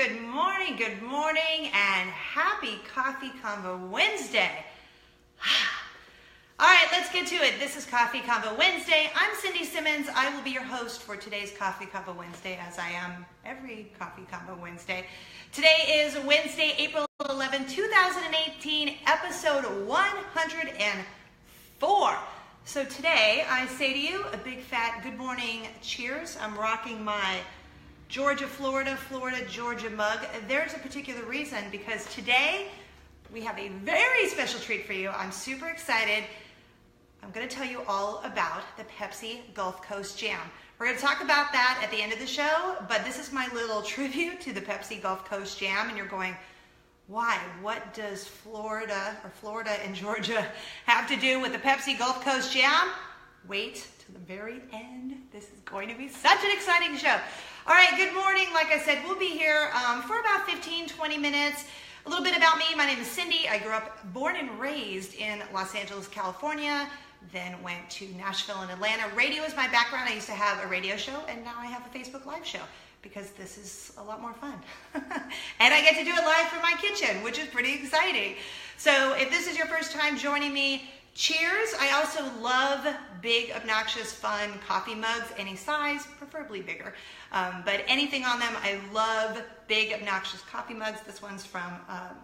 good morning, and happy Coffee Convo Wednesday. All right, let's get to it. This is Coffee Convo Wednesday. I'm Cindy Simmons. I will be your host for today's Coffee Convo Wednesday, as I am every Coffee Convo Wednesday. Today is Wednesday, April 11, 2018, episode 104. So today, I say to you a big fat good morning cheers. I'm rocking my Georgia, Florida, Georgia mug. There's a particular reason, because today we have a very special treat for you. I'm super excited. I'm going to tell you all about the Pepsi Gulf Coast Jam. We're going to talk about that at the end of the show, but this is my little tribute to the Pepsi Gulf Coast Jam, and you're going, why? What does Florida and Georgia have to do with the Pepsi Gulf Coast Jam? Wait to the very end. This is going to be such an exciting show. All right, good morning. Like I said, we'll be here for about 15-20 minutes. A little bit about me. My name is Cindy. I grew up, born and raised in Los Angeles, California, then went to Nashville and Atlanta. Radio is my background. I used to have a radio show, and now I have a Facebook Live show because this is a lot more fun. And I get to do it live from my kitchen, which is pretty exciting. So if this is your first time joining me, cheers. I also love big, obnoxious, fun coffee mugs, any size, preferably bigger. But anything on them, I love big, obnoxious coffee mugs. This one's from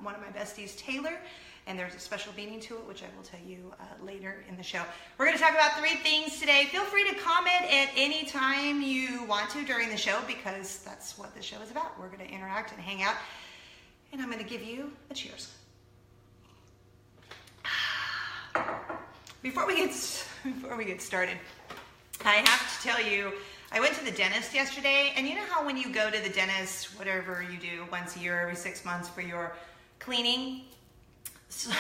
one of my besties, Taylor, and there's a special meaning to it, which I will tell you later in the show. We're going to talk about 3 things today. Feel free to comment at any time you want to during the show, because that's what the show is about. We're going to interact and hang out, and I'm going to give you a cheers. Before we get started, I have to tell you, I went to the dentist yesterday, and you know how when you go to the dentist, whatever you do, once a year, every 6 months for your cleaning? So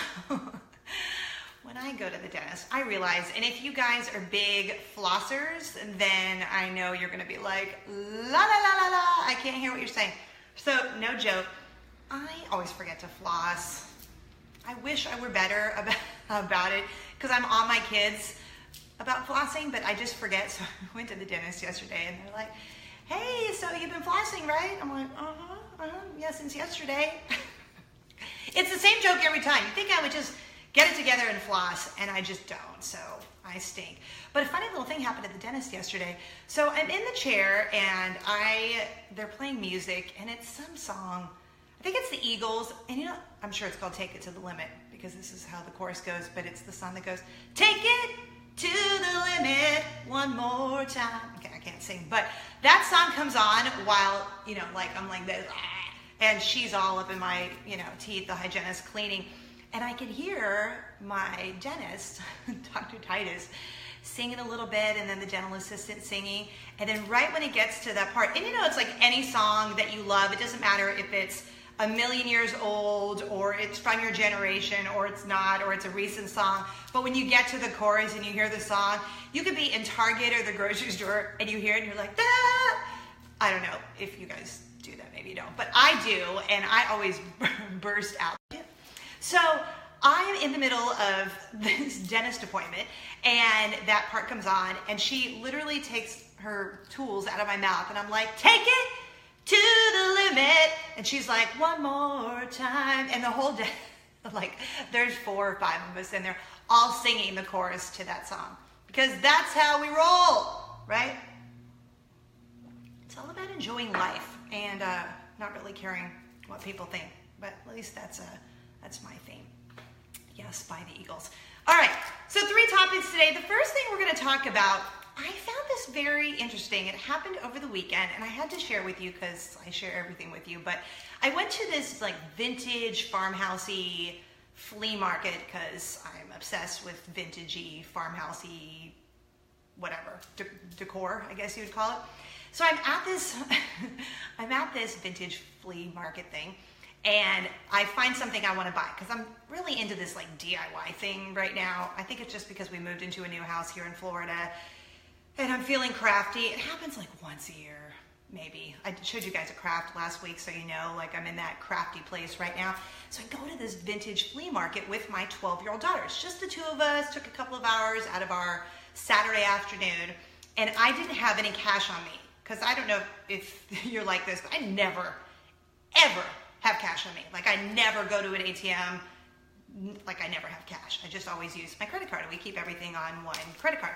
when I go to the dentist, I realize, and if you guys are big flossers, then I know you're going to be like, la la la la la, I can't hear what you're saying. So no joke, I always forget to floss. I wish I were better about it, because I'm on my kids about flossing, but I just forget. So I went to the dentist yesterday, and they're like, hey, so you've been flossing, right? I'm like, yeah, since yesterday. It's the same joke every time. You think I would just get it together and floss, and I just don't, so I stink. But a funny little thing happened at the dentist yesterday. So I'm in the chair, and they're playing music, and it's some song. I think it's the Eagles, and you know, I'm sure it's called Take It to the Limit, because this is how the chorus goes, but it's the song that goes, take it to the limit one more time. Okay, I can't sing, but that song comes on while, you know, like I'm like this, and she's all up in my, you know, teeth, the hygienist cleaning, and I can hear my dentist, Dr. Titus, singing a little bit, and then the dental assistant singing, and then right when it gets to that part, and you know, it's like any song that you love, it doesn't matter if it's a million years old, or it's from your generation, or it's not, or it's a recent song. But when you get to the chorus and you hear the song, you could be in Target or the grocery store and you hear it and you're like, ah! I don't know if you guys do that, maybe you don't, but I do, and I always burst out. So I'm in the middle of this dentist appointment, and that part comes on, and she literally takes her tools out of my mouth, and I'm like, take it to the limit, and she's like, one more time, and the whole day, like, there's 4 or 5 of us, and they're all singing the chorus to that song, because that's how we roll, right? It's all about enjoying life, and not really caring what people think, but at least that's my theme. Yes, by the Eagles. All right, so 3 topics today. The first thing we're going to talk about, I found this very interesting. It happened over the weekend, and I had to share with you because I share everything with you, but I went to this like vintage farmhousey flea market because I'm obsessed with vintagey, farmhousey, whatever, decor, I guess you would call it. So I'm at this, vintage flea market thing, and I find something I want to buy because I'm really into this like DIY thing right now. I think it's just because we moved into a new house here in Florida, and I'm feeling crafty. It happens like once a year, maybe. I showed you guys a craft last week, so you know, like I'm in that crafty place right now. So I go to this vintage flea market with my 12-year-old daughter. It's just the 2 of us, took a couple of hours out of our Saturday afternoon, and I didn't have any cash on me, because I don't know if you're like this, but I never, ever have cash on me. Like I never go to an ATM, like I never have cash. I just always use my credit card, and we keep everything on one credit card.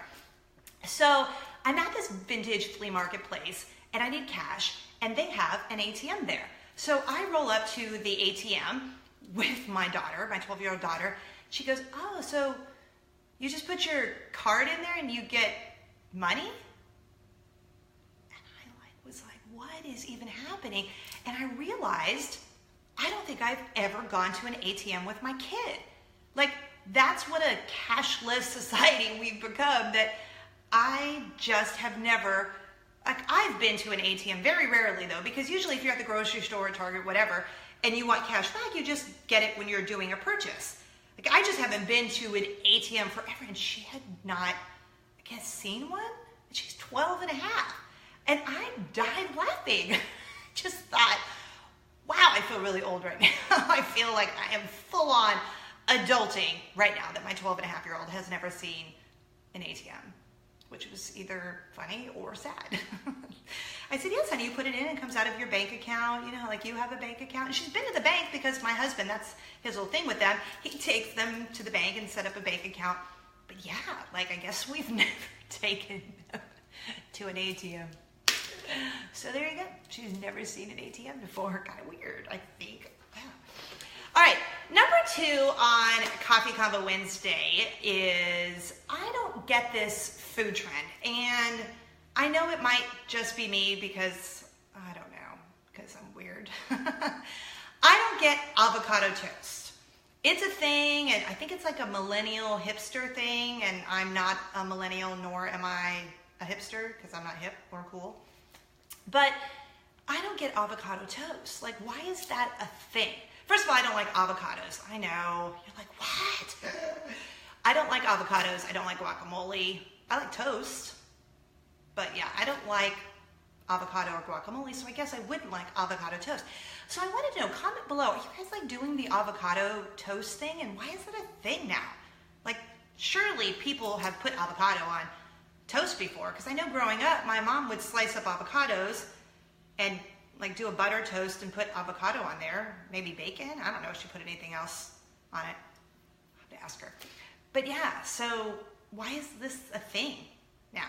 So I'm at this vintage flea market place and I need cash, and they have an ATM there. So I roll up to the ATM with my daughter, my 12-year-old daughter. She goes, oh, so you just put your card in there and you get money? And I was like, what is even happening? And I realized I don't think I've ever gone to an ATM with my kid. Like, that's what a cashless society we've become, that I just have never, like, I've been to an ATM very rarely though, because usually if you're at the grocery store or Target, whatever, and you want cash back, you just get it when you're doing a purchase. Like, I just haven't been to an ATM forever, and she had not, I guess, seen one. She's 12 and a half. And I died laughing. Just thought, wow, I feel really old right now. I feel like I am full on adulting right now that my 12 and a half year old has never seen an ATM, which was either funny or sad. I said, yes, honey, you put it in and it comes out of your bank account. You know, like you have a bank account. And she's been to the bank because my husband, that's his little thing with them. He takes them to the bank and set up a bank account. But yeah, like I guess we've never taken them to an ATM. So there you go. She's never seen an ATM before. Kind of weird, I think. Yeah. All right, number 2 on Coffee Convo Wednesday is I don't get this food trend. And I know it might just be me because, I don't know, because I'm weird. I don't get avocado toast. It's a thing, and I think it's like a millennial hipster thing, and I'm not a millennial, nor am I a hipster, because I'm not hip or cool. But I don't get avocado toast. Like, why is that a thing? First of all, I don't like avocados. I know. You're like, what? I don't like avocados. I don't like guacamole. I like toast. But yeah, I don't like avocado or guacamole, so I guess I wouldn't like avocado toast. So I wanted to know, comment below, are you guys like doing the avocado toast thing? And why is it a thing now? Like, surely people have put avocado on toast before, because I know growing up, my mom would slice up avocados and like do a butter toast and put avocado on there, maybe bacon. I don't know if she put anything else on it. I'll have to ask her. But yeah, so why is this a thing now?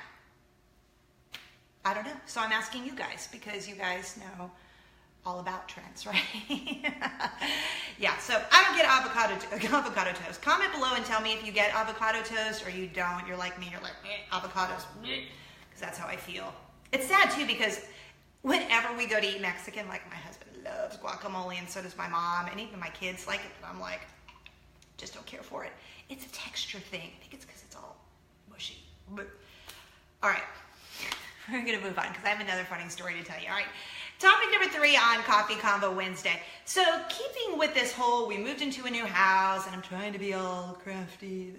I don't know. So I'm asking you guys, because you guys know all about trends, right? Yeah, so I don't get avocado toast. Comment below and tell me if you get avocado toast or you don't. You're like me, you're like, avocados, because that's how I feel. It's sad too, because whenever we go to eat Mexican, like my husband loves guacamole and so does my mom, and even my kids like it, but I'm like, just don't care for it. It's a texture thing. I think it's because it's all mushy. All right, we're gonna move on because I have another funny story to tell you. All right. Topic number 3 on Coffee Convo Wednesday. So keeping with this whole, we moved into a new house and I'm trying to be all crafty.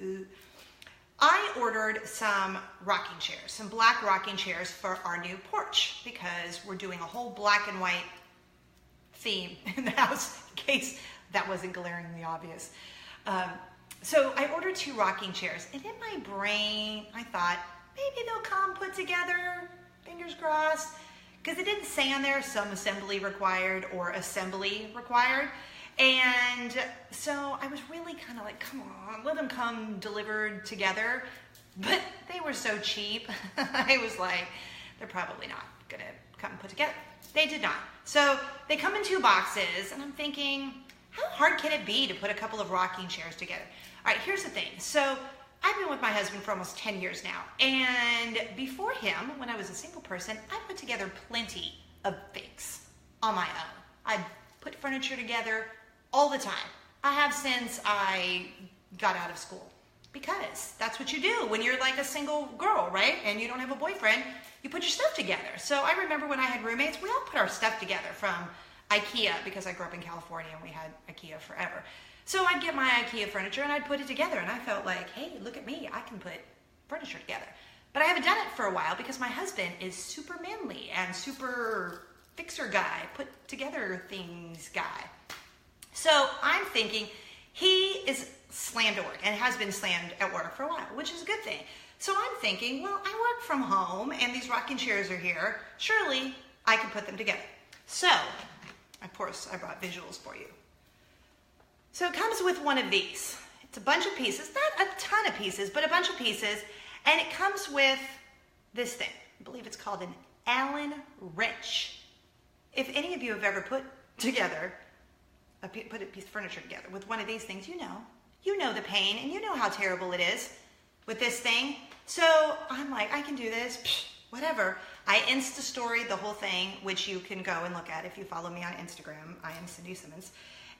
I ordered some rocking chairs, some black rocking chairs for our new porch, because we're doing a whole black and white theme in the house, in case that wasn't glaringly obvious. So I ordered 2 rocking chairs, and in my brain, I thought, maybe they'll come put together, fingers crossed. Because it didn't say on there some assembly required or assembly required. And so I was really kind of like, come on, let them come delivered together. But they were so cheap. I was like, they're probably not going to come put together. They did not. So they come in 2 boxes, and I'm thinking, how hard can it be to put a couple of rocking chairs together? All right, here's the thing. So I've been with my husband for almost 10 years now, and before him, when I was a single person, I put together plenty of things on my own. I put furniture together all the time. I have since I got out of school, because that's what you do when you're like a single girl, right? And you don't have a boyfriend, you put your stuff together. So I remember when I had roommates, we all put our stuff together from IKEA, because I grew up in California and we had IKEA forever. So I'd get my IKEA furniture and I'd put it together, and I felt like, hey, look at me, I can put furniture together. But I haven't done it for a while because my husband is super manly and super fixer guy, put together things guy. So I'm thinking he is slammed at work and has been slammed at work for a while, which is a good thing. So I'm thinking, well, I work from home and these rocking chairs are here. Surely I can put them together. So Of course, I brought visuals for you. So it comes with one of these. It's a bunch of pieces, not a ton of pieces, but a bunch of pieces. And it comes with this thing. I believe it's called an Allen wrench. If any of you have ever put a piece of furniture together with one of these things, you know the pain and you know how terrible it is with this thing. So I'm like, I can do this, whatever. I Insta-storied the whole thing, which you can go and look at if you follow me on Instagram. I am Cindy Simmons.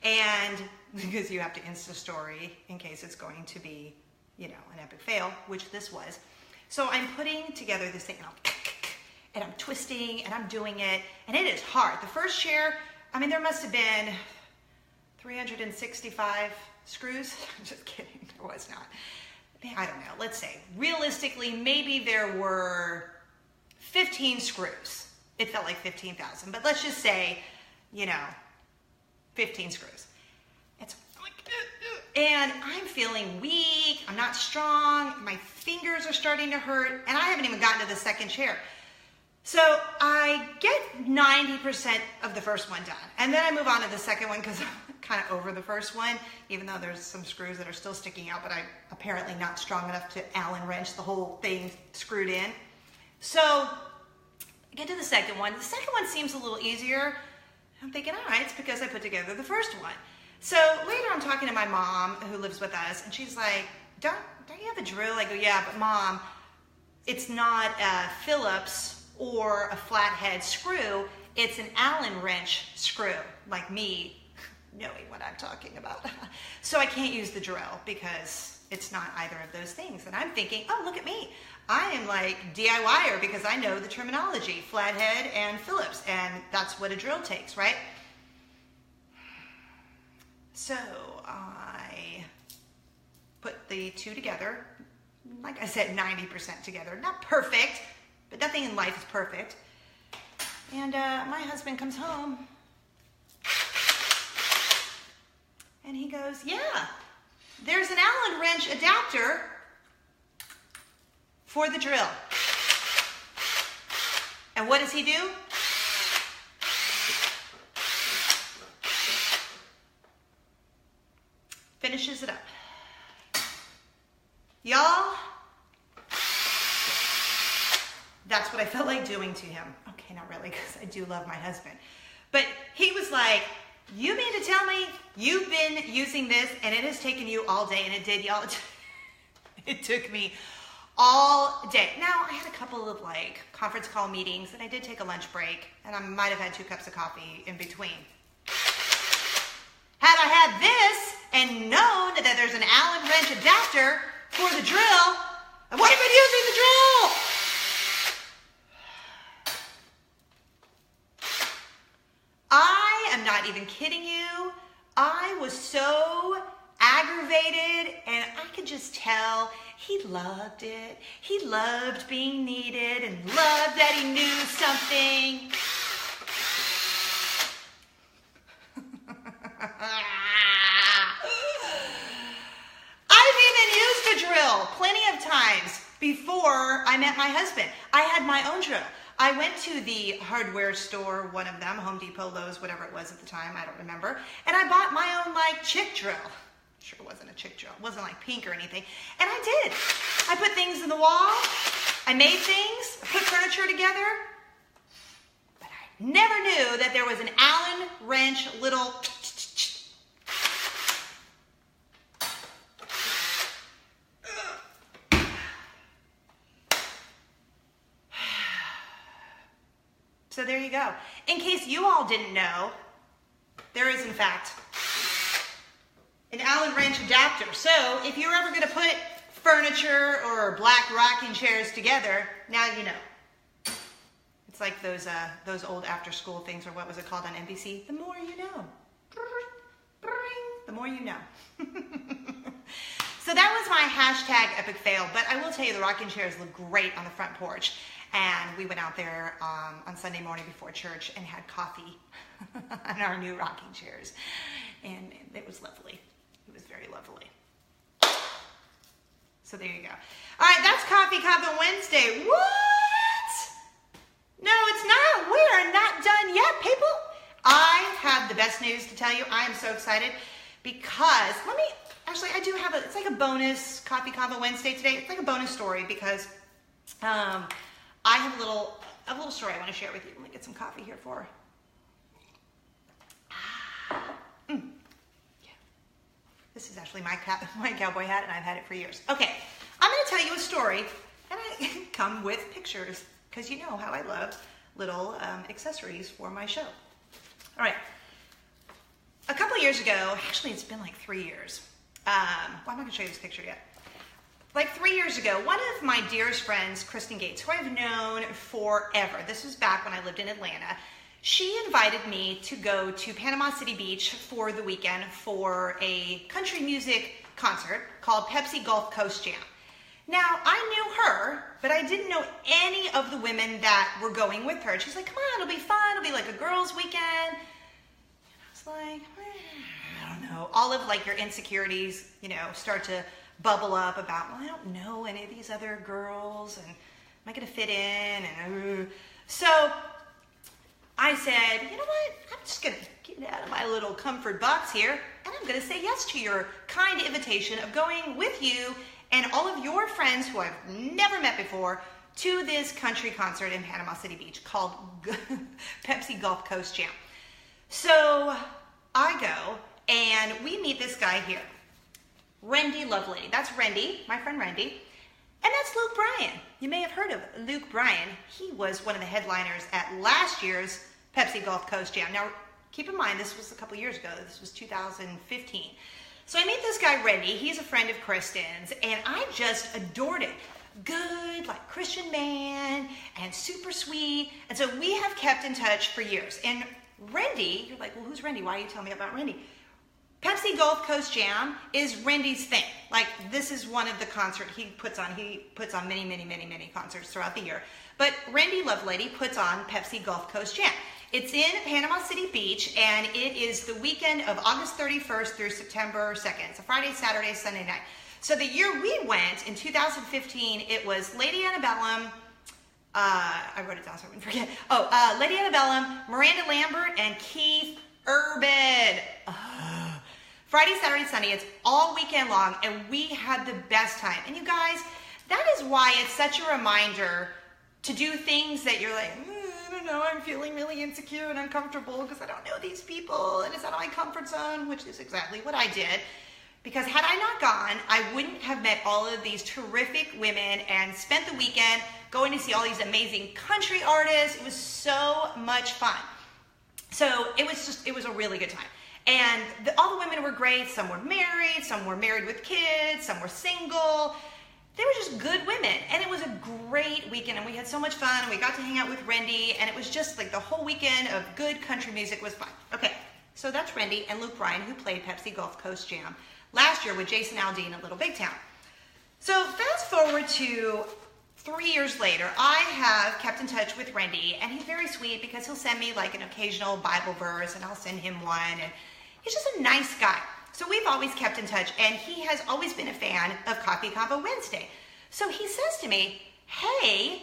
And because you have to Insta-story in case it's going to be, an epic fail, which this was. So I'm putting together this thing and I'm twisting and I'm doing it. And it is hard. The first chair, there must have been 365 screws. I'm just kidding. There was not. I don't know. Let's say, realistically, maybe there were 15 screws. It felt like 15,000. But let's just say, 15 screws. And I'm feeling weak. I'm not strong. My fingers are starting to hurt. And I haven't even gotten to the second chair. So I get 90% of the first one done. And then I move on to the second one because I'm kind of over the first one, even though there's some screws that are still sticking out, but I'm apparently not strong enough to Allen wrench the whole thing screwed in. So I get to the second one. The second one seems a little easier. I'm thinking, all right, it's because I put together the first one. So later I'm talking to my mom who lives with us, and she's like, don't you have a drill? I go, yeah, but Mom, it's not a Phillips or a flathead screw. It's an Allen wrench screw, like me knowing what I'm talking about. So I can't use the drill because it's not either of those things. And I'm thinking, oh, look at me. I am like DIYer because I know the terminology, flathead and Phillips, and that's what a drill takes, right? So I put the two together, like I said, 90% together. Not perfect, but nothing in life is perfect. And my husband comes home and he goes, yeah, there's an Allen wrench adapter for the drill. And what does he do? Finishes it up. Y'all, that's what I felt like doing to him. Okay, not really, because I do love my husband. But he was like, you mean to tell me you've been using this and it has taken you all day? And it did, y'all. It took me all day. Now, I had a couple of conference call meetings and I did take a lunch break and I might have had 2 cups of coffee in between. Had I had this and known that there's an Allen wrench adapter for the drill, I would have been using the drill. I am not even kidding you. I was so aggravated and I could just tell he loved it. He loved being needed and loved that he knew something. I've even used a drill plenty of times before I met my husband. I had my own drill. I went to the hardware store, one of them, Home Depot, Lowe's, whatever it was at the time, I don't remember, and I bought my own chick drill. Sure it wasn't a chick drill. It wasn't pink or anything. And I did. I put things in the wall. I made things. I put furniture together. But I never knew that there was an Allen wrench little... So there you go. In case you all didn't know, there is in fact an Allen wrench adapter. So if you're ever going to put furniture or black rocking chairs together, now you know. It's like those old after-school things, or what was it called on NBC? The more you know. The more you know. So that was my hashtag epic fail. But I will tell you, the rocking chairs look great on the front porch. And we went out there on Sunday morning before church and had coffee on our new rocking chairs. And it was lovely. It was very lovely. So there you go. All right, that's CONVO Wednesday. What? No, it's not. We are not done yet, people. I have best news to tell you. I am so excited because, I do have it's like a bonus Coffee Convo Wednesday today. It's like a bonus story because I have a little story I want to share with you. Let me get some coffee here for yeah. This is actually my cowboy hat, and I've had it for years. Okay, I'm going to tell you a story, and I come with pictures because you know how I love little accessories for my show. All right. A couple years ago, actually it's been like 3 years. I'm not going to show you this picture yet. Like 3 years ago, one of my dearest friends, Kristen Gates, who I've known forever, this was back when I lived in Atlanta, she invited me to go to Panama City Beach for the weekend for a country music concert called Pepsi Gulf Coast Jam. Now, I knew her, but I didn't know any of the women that were going with her. She's like, come on, it'll be fun. It'll be like a girls' weekend. And I was like, I don't know. All of like your insecurities, start to bubble up about, well, I don't know any of these other girls, and am I going to fit in? And so I said, you know what? I'm just going to get out of my little comfort box here, and I'm going to say yes to your kind invitation of going with you and all of your friends who I've never met before to this country concert in Panama City Beach called Pepsi Gulf Coast Jam. So I go, and we meet this guy here, Rendy Lovelady. That's Rendy, my friend Rendy. And that's Luke Bryan. You may have heard of Luke Bryan. He was one of the headliners at last year's Pepsi Gulf Coast Jam. Now, keep in mind, this was a couple years ago. This was 2015. So I meet this guy, Rendy. He's a friend of Kristen's, and I just adored it. Good, like Christian man, and super sweet. And so we have kept in touch for years. And Rendy, you're like, well, who's Rendy? Why are you telling me about Rendy? Pepsi Gulf Coast Jam is Rendy's thing. Like, this is one of the concerts he puts on. He puts on many, many, many, many concerts throughout the year. But Rendy Lovelady puts on Pepsi Gulf Coast Jam. It's in Panama City Beach, and it is the weekend of August 31st through September 2nd. It's a Friday, Saturday, Sunday night. So the year we went, in 2015, it was Lady Antebellum, I wrote it down so I wouldn't forget. Lady Antebellum, Miranda Lambert, and Keith Urban. Friday, Saturday, Sunday, it's all weekend long, and we had the best time. And you guys, that is why it's such a reminder to do things that you're like, I don't know, I'm feeling really insecure and uncomfortable because I don't know these people, and it's out of my comfort zone, which is exactly what I did. Because had I not gone, I wouldn't have met all of these terrific women and spent the weekend going to see all these amazing country artists. It was so much fun. So it was a really good time. And all the women were great. Some were married with kids, some were single. They were just good women, and it was a great weekend, and we had so much fun, and we got to hang out with Rendy, and it was just like the whole weekend of good country music was fun. Okay, so that's Rendy and Luke Bryan, who played Pepsi Gulf Coast Jam last year with Jason Aldean at Little Big Town. So fast forward to 3 years later, I have kept in touch with Rendy, and he's very sweet because he'll send me like an occasional Bible verse, and I'll send him one, and he's just a nice guy. So we've always kept in touch, and he has always been a fan of Coffee Convo Wednesday. So he says to me, hey,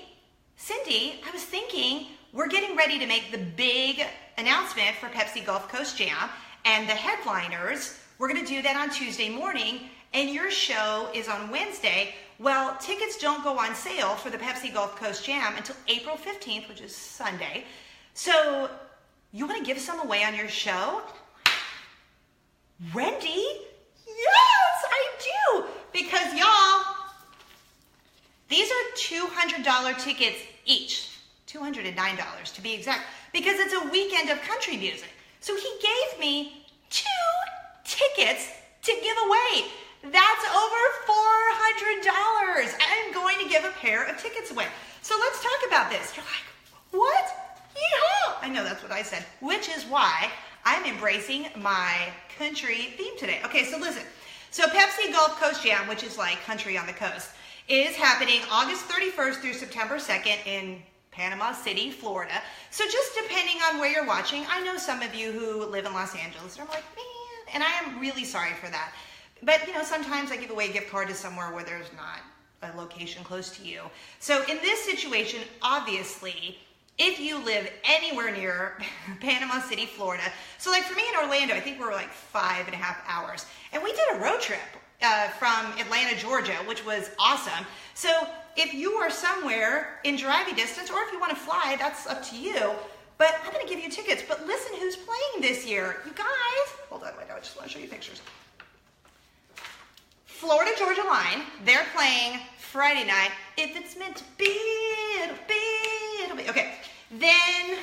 Cindy, I was thinking we're getting ready to make the big announcement for Pepsi Gulf Coast Jam, and the headliners, we're going to do that on Tuesday morning, and your show is on Wednesday. Well, tickets don't go on sale for the Pepsi Gulf Coast Jam until April 15th, which is Sunday. So you want to give some away on your show? Rendy? Yes, I do. Because y'all, these are $200 tickets each. $209 to be exact. Because it's a weekend of country music. So he gave me 2 tickets to give away. That's over $400. I'm going to give a pair of tickets away. So let's talk about this. You're like, what? Yeehaw! I know that's what I said, which is why I'm embracing my country theme today. Okay, so listen. So Pepsi Gulf Coast Jam, which is like country on the coast, is happening August 31st through September 2nd in Panama City, Florida. So just depending on where you're watching, I know some of you who live in Los Angeles, and I'm like, man, and I am really sorry for that. But, you know, sometimes I give away a gift card to somewhere where there's not a location close to you. So in this situation, obviously, if you live anywhere near Panama City, Florida. So like for me in Orlando, I think we're like 5.5 hours. And we did a road trip from Atlanta, Georgia, which was awesome. So if you are somewhere in driving distance, or if you want to fly, that's up to you. But I'm going to give you tickets. But listen who's playing this year. You guys, hold on, wait, I just want to show you pictures. Florida Georgia Line, they're playing Friday night. If it's meant to be, it'll be, it'll be. Okay, then,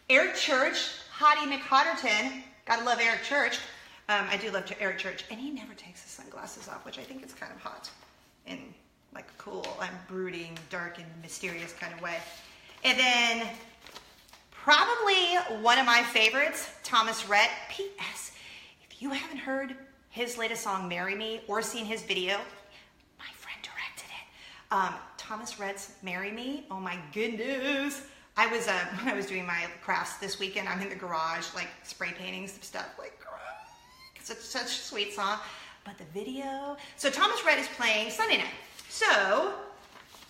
Eric Church, Hottie McHotterton. Gotta love Eric Church. I do love Eric Church. And he never takes his sunglasses off, which I think is kind of hot in like a cool, brooding, dark, and mysterious kind of way. And then probably one of my favorites, Thomas Rhett. P.S. If you haven't heard his latest song, Marry Me, or seen his video, my friend directed it. Thomas Rhett's Marry Me. Oh my goodness. When I was doing my crafts this weekend, I'm in the garage, like spray painting some stuff, like, it's such a sweet song. But the video, so Thomas Rhett is playing Sunday night. So,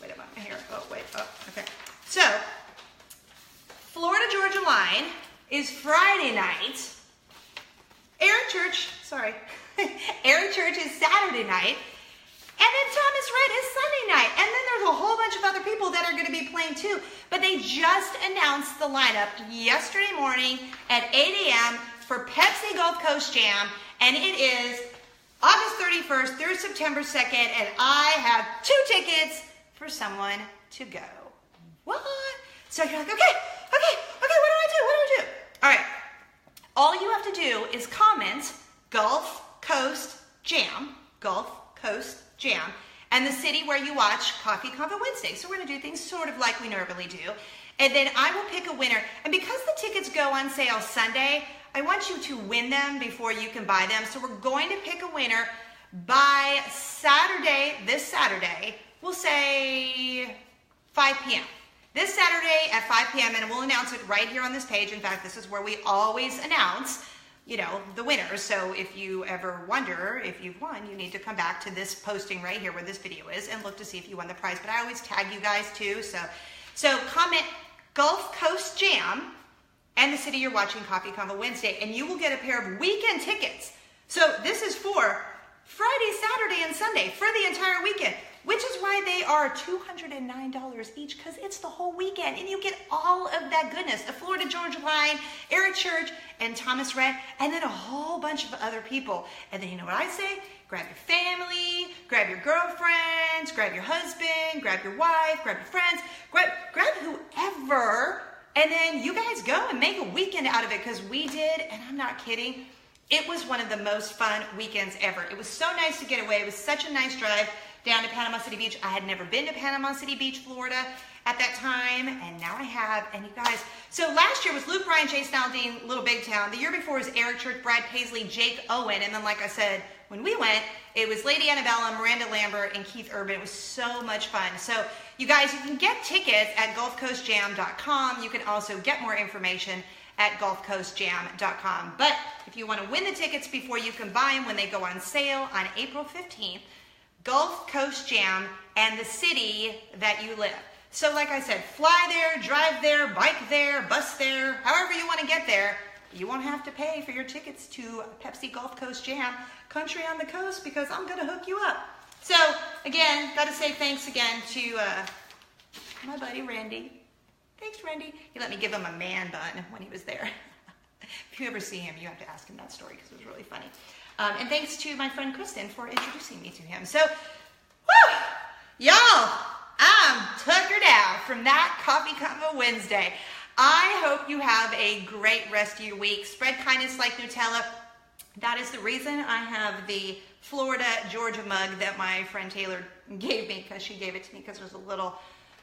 wait a minute, here, okay. So, Florida Georgia Line is Friday night. Eric Church is Saturday night. And then Thomas Rhett is Sunday night. And then there's a whole bunch of other people that are going to be playing too. But they just announced the lineup yesterday morning at 8 a.m. for Pepsi Gulf Coast Jam. And it is August 31st through September 2nd. And I have 2 tickets for someone to go. What? So you're like, okay, what do I do? All right. All you have to do is comment Gulf Coast Jam, and the city where you watch Coffee Convo Wednesday. So we're going to do things sort of like we normally do. And then I will pick a winner. And because the tickets go on sale Sunday, I want you to win them before you can buy them. So we're going to pick a winner by Saturday, this Saturday, we'll say 5 p.m. This Saturday at 5 p.m. and we'll announce it right here on this page. In fact, this is where we always announce, the winners. So if you ever wonder if you've won, you need to come back to this posting right here where this video is and look to see if you won the prize. But I always tag you guys too. So comment Gulf Coast Jam and the city you're watching Coffee Convo Wednesday, and you will get a pair of weekend tickets. So this is for Friday, Saturday, and Sunday for the entire weekend, which is why they are $209 each, because it's the whole weekend, and you get all of that goodness. The Florida Georgia Line, Eric Church, and Thomas Rhett, and then a whole bunch of other people. And then you know what I say? Grab your family, grab your girlfriends, grab your husband, grab your wife, grab your friends, grab whoever, and then you guys go and make a weekend out of it, because we did, and I'm not kidding. It was one of the most fun weekends ever. It was so nice to get away. It was such a nice drive down to Panama City Beach. I had never been to Panama City Beach, Florida at that time, and now I have. And you guys, so last year was Luke, Bryan, Chase Naldine, Little Big Town. The year before was Eric Church, Brad Paisley, Jake Owen, and then like I said, when we went, it was Lady Annabella, Miranda Lambert, and Keith Urban. It was so much fun. So you guys, you can get tickets at gulfcoastjam.com. You can also get more information at gulfcoastjam.com. But if you want to win the tickets before you can buy them when they go on sale on April 15th, Gulf Coast Jam and the city that you live. So like I said, fly there, drive there, bike there, bus there, however you want to get there. You won't have to pay for your tickets to Pepsi Gulf Coast Jam, Country on the Coast, because I'm going to hook you up. So again, got to say thanks again to my buddy Randy. Thanks, Randy. He let me give him a man bun when he was there. If you ever see him, you have to ask him that story because it was really funny. And thanks to my friend Kristen for introducing me to him. So, woo! Y'all, I'm tuckered out from that Coffee Convo Wednesday. I hope you have a great rest of your week. Spread kindness like Nutella. That is the reason I have the Florida Georgia mug that my friend Taylor gave me, because she gave it to me because there's a little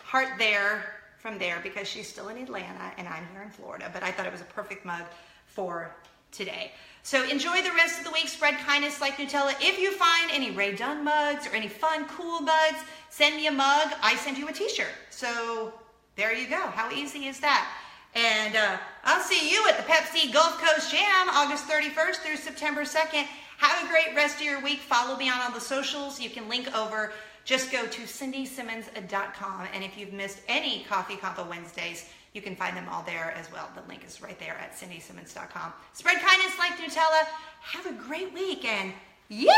heart there from there, because she's still in Atlanta and I'm here in Florida. But I thought it was a perfect mug for today. So enjoy the rest of the week. Spread kindness like Nutella. If you find any Ray Dunn mugs or any fun, cool mugs, send me a mug. I send you a t-shirt. So there you go. How easy is that? And I'll see you at the Pepsi Gulf Coast Jam, August 31st through September 2nd. Have a great rest of your week. Follow me on all the socials. You can link over just go to cindysimmons.com. And if you've missed any Coffee Convo Wednesdays, you can find them all there as well. The link is right there at cindysimmons.com. Spread kindness like Nutella. Have a great week, and yeah!